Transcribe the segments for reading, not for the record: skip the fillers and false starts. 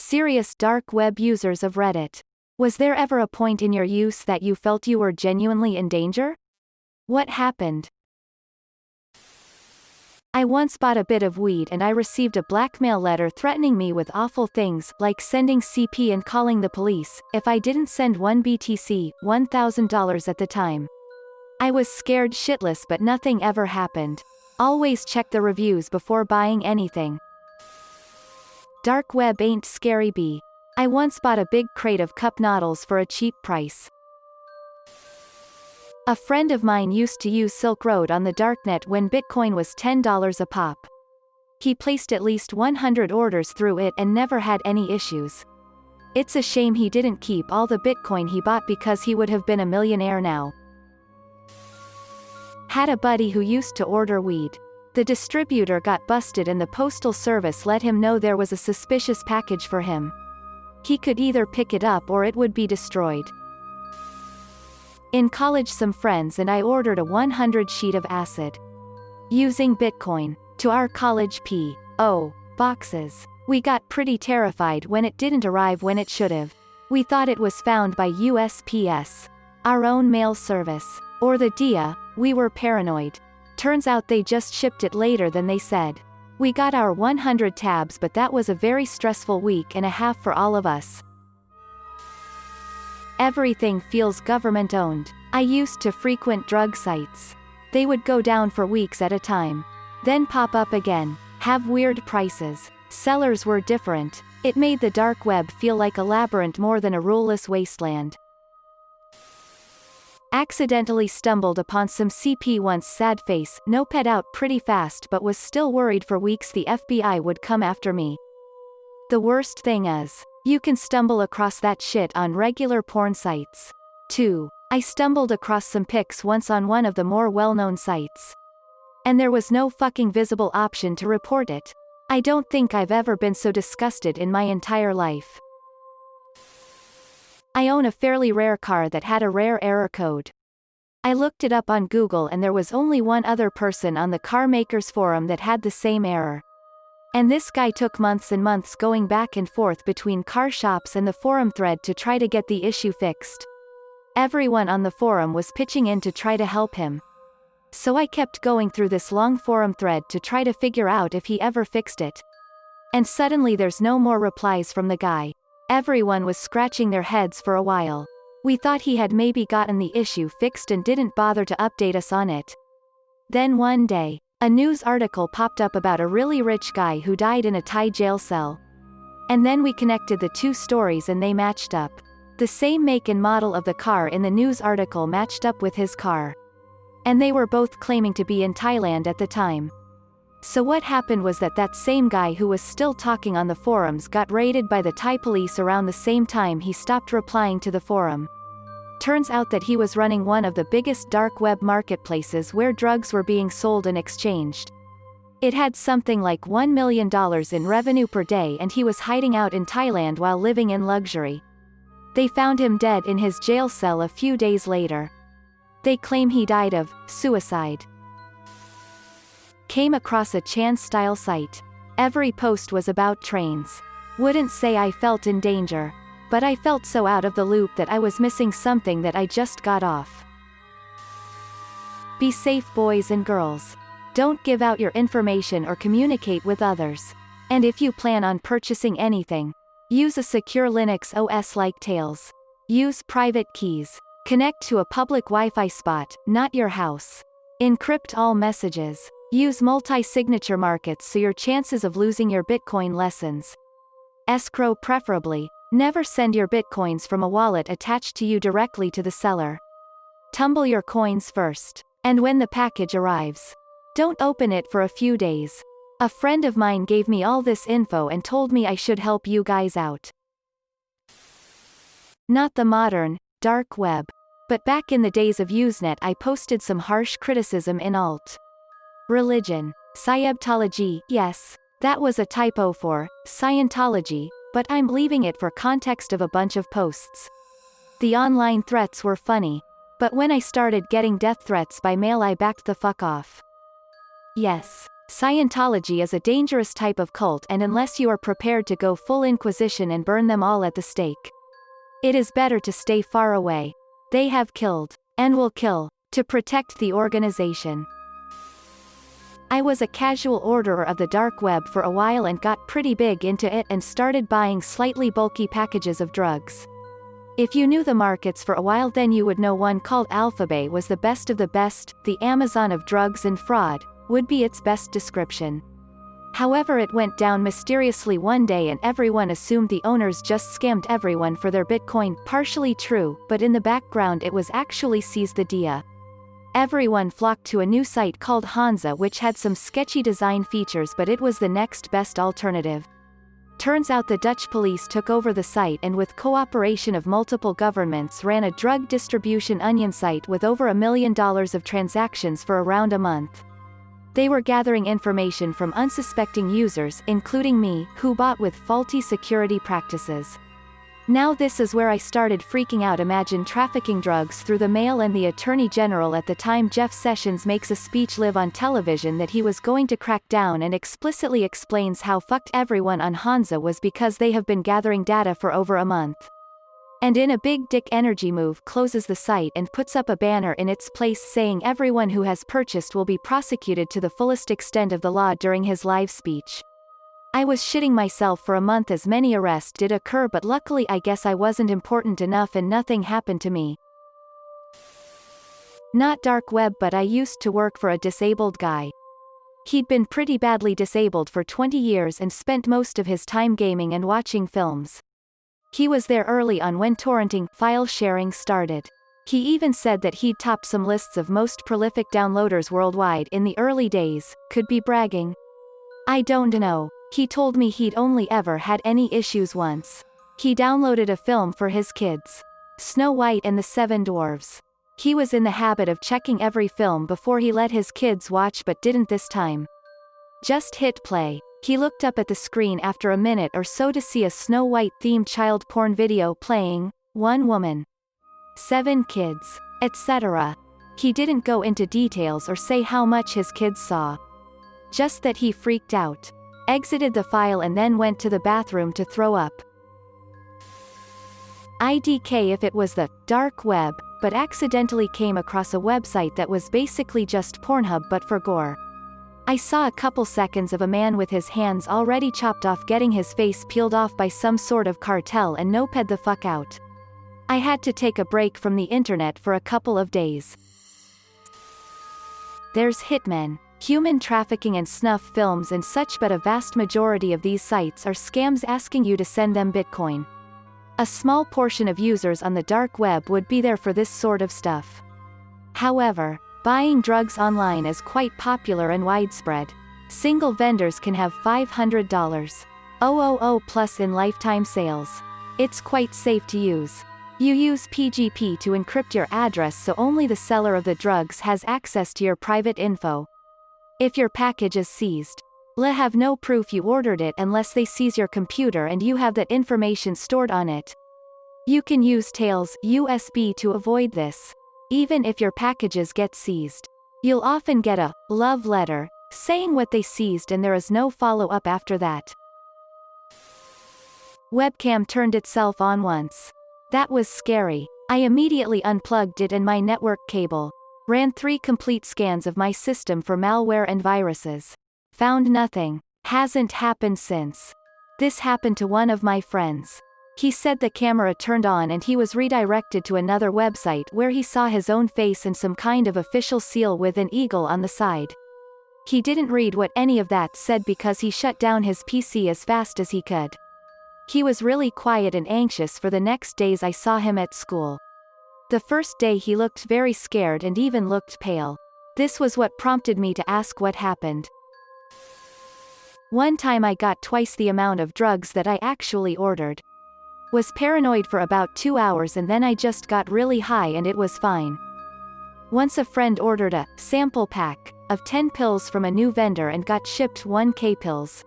serious dark web users of Reddit. Was there ever a point in your use that you felt you were genuinely in danger? What happened? I once bought a bit of weed and I received a blackmail letter threatening me with awful things, like sending CP and calling the police, if I didn't send one BTC, $1,000 at the time. I was scared shitless but nothing ever happened. Always check the reviews before buying anything. Dark web ain't scary b. I once bought a big crate of cup noodles for a cheap price. A friend of mine used to use Silk Road on the darknet when Bitcoin was $10 a pop. He placed at least 100 orders through it and never had any issues. It's a shame he didn't keep all the Bitcoin he bought because he would have been a millionaire now. Had a buddy who used to order weed. The distributor got busted and the postal service let him know there was a suspicious package for him. He could either pick it up or it would be destroyed. In college some friends and I ordered a 100 sheet of acid. Using Bitcoin. To our college P.O. boxes. We got pretty terrified when it didn't arrive when it should've. We thought it was found by USPS. Our own mail service. Or the DIA, we were paranoid. Turns out they just shipped it later than they said. We got our 100 tabs but that was a very stressful week and a half for all of us. Everything feels government-owned. I used to frequent drug sites. They would go down for weeks at a time. Then pop up again. Have weird prices. Sellers were different. It made the dark web feel like a labyrinth more than a ruleless wasteland. Accidentally stumbled upon some CP once. Sad face, notepad out pretty fast but was still worried for weeks the FBI would come after me. The worst thing is, you can stumble across that shit on regular porn sites. 2. I stumbled across some pics once on one of the more well-known sites. And there was no fucking visible option to report it. I don't think I've ever been so disgusted in my entire life. I own a fairly rare car that had a rare error code. I looked it up on Google and there was only one other person on the car makers forum that had the same error. And this guy took months and months going back and forth between car shops and the forum thread to try to get the issue fixed. Everyone on the forum was pitching in to try to help him. So I kept going through this long forum thread to try to figure out if he ever fixed it. And suddenly there's no more replies from the guy. Everyone was scratching their heads for a while. We thought he had maybe gotten the issue fixed and didn't bother to update us on it. Then one day, a news article popped up about a really rich guy who died in a Thai jail cell. And then we connected the two stories and they matched up. The same make and model of the car in the news article matched up with his car. And they were both claiming to be in Thailand at the time. So what happened was that same guy who was still talking on the forums got raided by the Thai police around the same time he stopped replying to the forum. Turns out that he was running one of the biggest dark web marketplaces where drugs were being sold and exchanged. It had something like $1 million in revenue per day and he was hiding out in Thailand while living in luxury. They found him dead in his jail cell a few days later. They claim he died of suicide. Came across a chance-style site. Every post was about trains. Wouldn't say I felt in danger. But I felt so out of the loop that I was missing something that I just got off. Be safe, boys and girls. Don't give out your information or communicate with others. And if you plan on purchasing anything, use a secure Linux OS like Tails. Use private keys. Connect to a public Wi-Fi spot, not your house. Encrypt all messages. Use multi-signature markets so your chances of losing your Bitcoin lessens. Escrow preferably. Never send your Bitcoins from a wallet attached to you directly to the seller. Tumble your coins first. And when the package arrives, don't open it for a few days. A friend of mine gave me all this info and told me I should help you guys out. Not the modern, dark web. But back in the days of Usenet I posted some harsh criticism in alt. Religion. Scientology, yes. That was a typo for Scientology. But I'm leaving it for context of a bunch of posts. The online threats were funny. But when I started getting death threats by mail I backed the fuck off. Yes. Scientology is a dangerous type of cult, and unless you are prepared to go full inquisition and burn them all at the stake, it is better to stay far away. They have killed, and will kill, to protect the organization. I was a casual orderer of the dark web for a while and got pretty big into it and started buying slightly bulky packages of drugs. If you knew the markets for a while, then you would know one called Alphabet was the best of the best. The Amazon of drugs and fraud would be its best description. However, it went down mysteriously one day and everyone assumed the owners just scammed everyone for their Bitcoin. Partially true, but in the background it was actually seized the dia. Everyone flocked to a new site called Hansa, which had some sketchy design features, but it was the next best alternative. Turns out the Dutch police took over the site and with cooperation of multiple governments ran a drug distribution onion site with over $1 million of transactions for around a month. They were gathering information from unsuspecting users, including me, who bought with faulty security practices. Now this is where I started freaking out. Imagine trafficking drugs through the mail, and the Attorney General at the time, Jeff Sessions, makes a speech live on television that he was going to crack down and explicitly explains how fucked everyone on Hansa was because they have been gathering data for over a month. And in a big dick energy move closes the site and puts up a banner in its place saying everyone who has purchased will be prosecuted to the fullest extent of the law during his live speech. I was shitting myself for a month as many arrests did occur, but luckily I guess I wasn't important enough and nothing happened to me. Not dark web, but I used to work for a disabled guy. He'd been pretty badly disabled for 20 years and spent most of his time gaming and watching films. He was there early on when torrenting, file sharing started. He even said that he'd topped some lists of most prolific downloaders worldwide in the early days. Could be bragging. I don't know. He told me he'd only ever had any issues once. He downloaded a film for his kids. Snow White and the Seven Dwarfs. He was in the habit of checking every film before he let his kids watch, but didn't this time. Just hit play. He looked up at the screen after a minute or so to see a Snow White themed child porn video playing, 1 woman, 7 kids, etc. He didn't go into details or say how much his kids saw. Just that he freaked out. Exited the file and then went to the bathroom to throw up. IDK if it was the dark web, but accidentally came across a website that was basically just Pornhub but for gore. I saw a couple seconds of a man with his hands already chopped off getting his face peeled off by some sort of cartel and noped the fuck out. I had to take a break from the internet for a couple of days. There's hitmen, human trafficking and snuff films and such, but a vast majority of these sites are scams asking you to send them Bitcoin. A small portion of users on the dark web would be there for this sort of stuff. However, buying drugs online is quite popular and widespread. Single vendors can have $500 plus in lifetime sales. It's quite safe to use. You use PGP to encrypt your address so only the seller of the drugs has access to your private info. If your package is seized, they'll have no proof you ordered it unless they seize your computer and you have that information stored on it. You can use Tails USB to avoid this. Even if your packages get seized, you'll often get a love letter saying what they seized and there is no follow-up after that. Webcam turned itself on once. That was scary. I immediately unplugged it and my network cable. Ran 3 complete scans of my system for malware and viruses. Found nothing. Hasn't happened since. This happened to one of my friends. He said the camera turned on and he was redirected to another website where he saw his own face and some kind of official seal with an eagle on the side. He didn't read what any of that said because he shut down his PC as fast as he could. He was really quiet and anxious for the next days I saw him at school. The first day he looked very scared and even looked pale. This was what prompted me to ask what happened. One time I got twice the amount of drugs that I actually ordered. Was paranoid for about 2 hours and then I just got really high and it was fine. Once a friend ordered a sample pack of 10 pills from a new vendor and got shipped 1K pills.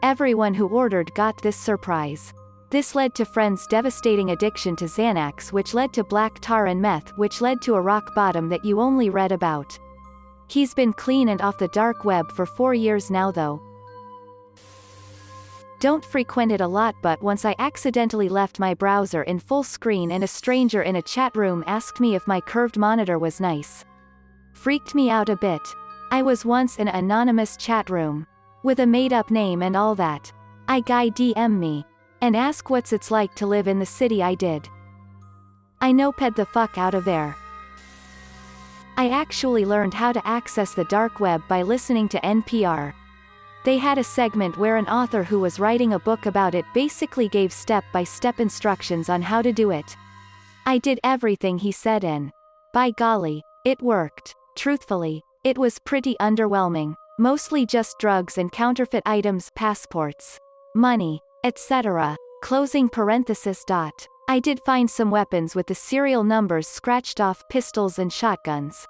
Everyone who ordered got this surprise. This led to friends' devastating addiction to Xanax, which led to black tar and meth, which led to a rock bottom that you only read about. He's been clean and off the dark web for 4 years now though. Don't frequent it a lot, but once I accidentally left my browser in full screen and a stranger in a chat room asked me if my curved monitor was nice. Freaked me out a bit. I was once in an anonymous chat room. With a made-up name and all that. A guy DM me. And ask what's it's like to live in the city I did. I noped the fuck out of there. I actually learned how to access the dark web by listening to NPR. They had a segment where an author who was writing a book about it basically gave step-by-step instructions on how to do it. I did everything he said and, by golly, it worked. Truthfully, it was pretty underwhelming. Mostly just drugs and counterfeit items, passports, money, etc. Closing parenthesis. I did find some weapons with the serial numbers scratched off, pistols and shotguns.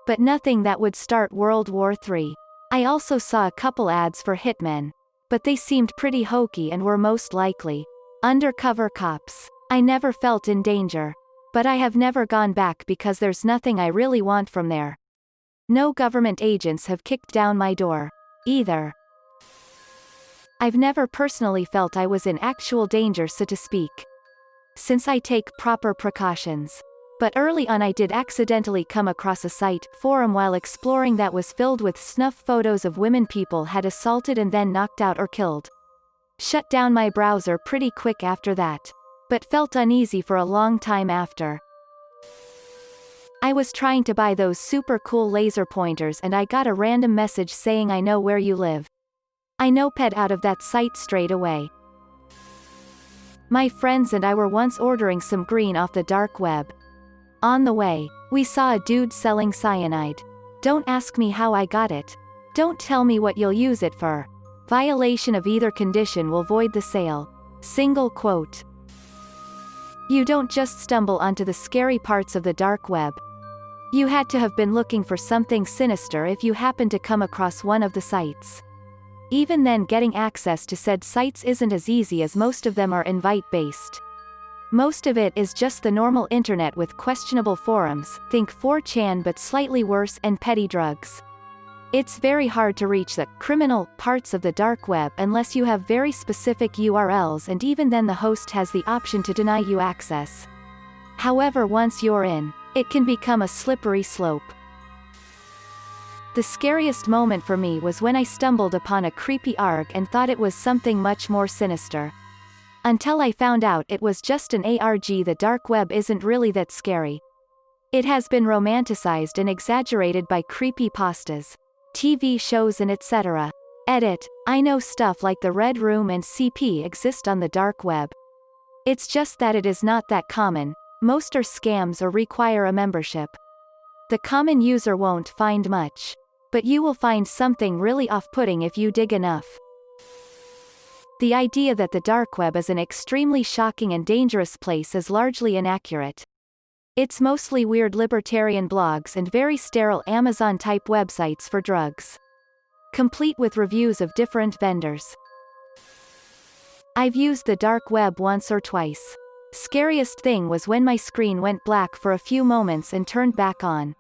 But nothing that would start World War III. I also saw a couple ads for hitmen. But they seemed pretty hokey and were most likely undercover cops. I never felt in danger. But I have never gone back because there's nothing I really want from there. No government agents have kicked down my door. Either. I've never personally felt I was in actual danger, so to speak. Since I take proper precautions. But early on I did accidentally come across a site, forum while exploring that was filled with snuff photos of women people had assaulted and then knocked out or killed. Shut down my browser pretty quick after that. But felt uneasy for a long time after. I was trying to buy those super cool laser pointers and I got a random message saying I know where you live. I noped out of that site straight away. My friends and I were once ordering some green off the dark web. On the way, we saw a dude selling cyanide. Don't ask me how I got it. Don't tell me what you'll use it for. Violation of either condition will void the sale. Single quote. You don't just stumble onto the scary parts of the dark web. You had to have been looking for something sinister if you happened to come across one of the sites. Even then, getting access to said sites isn't as easy as most of them are invite-based. Most of it is just the normal internet with questionable forums, think 4chan but slightly worse, and petty drugs. It's very hard to reach the criminal parts of the dark web unless you have very specific URLs, and even then the host has the option to deny you access. However, once you're in, it can become a slippery slope. The scariest moment for me was when I stumbled upon a creepy ARG and thought it was something much more sinister. Until I found out it was just an ARG. The dark web isn't really that scary. It has been romanticized and exaggerated by creepypastas, TV shows and etc. Edit, I know stuff like the Red Room and CP exist on the dark web. It's just that it is not that common. Most are scams or require a membership. The common user won't find much. But you will find something really off-putting if you dig enough. The idea that the dark web is an extremely shocking and dangerous place is largely inaccurate. It's mostly weird libertarian blogs and very sterile Amazon-type websites for drugs. Complete with reviews of different vendors. I've used the dark web once or twice. Scariest thing was when my screen went black for a few moments and turned back on.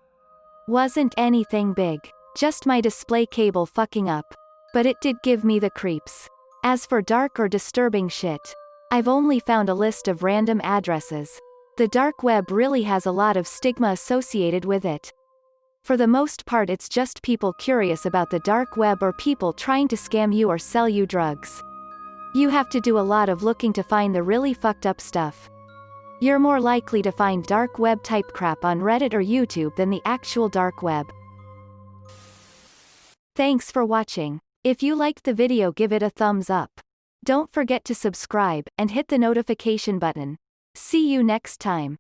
Wasn't anything big. Just my display cable fucking up. But it did give me the creeps. As for dark or disturbing shit, I've only found a list of random addresses. The dark web really has a lot of stigma associated with it. For the most part, it's just people curious about the dark web or people trying to scam you or sell you drugs. You have to do a lot of looking to find the really fucked up stuff. You're more likely to find dark web type crap on Reddit or YouTube than the actual dark web. Thanks for watching. If you liked the video, give it a thumbs up. Don't forget to subscribe, and hit the notification button. See you next time.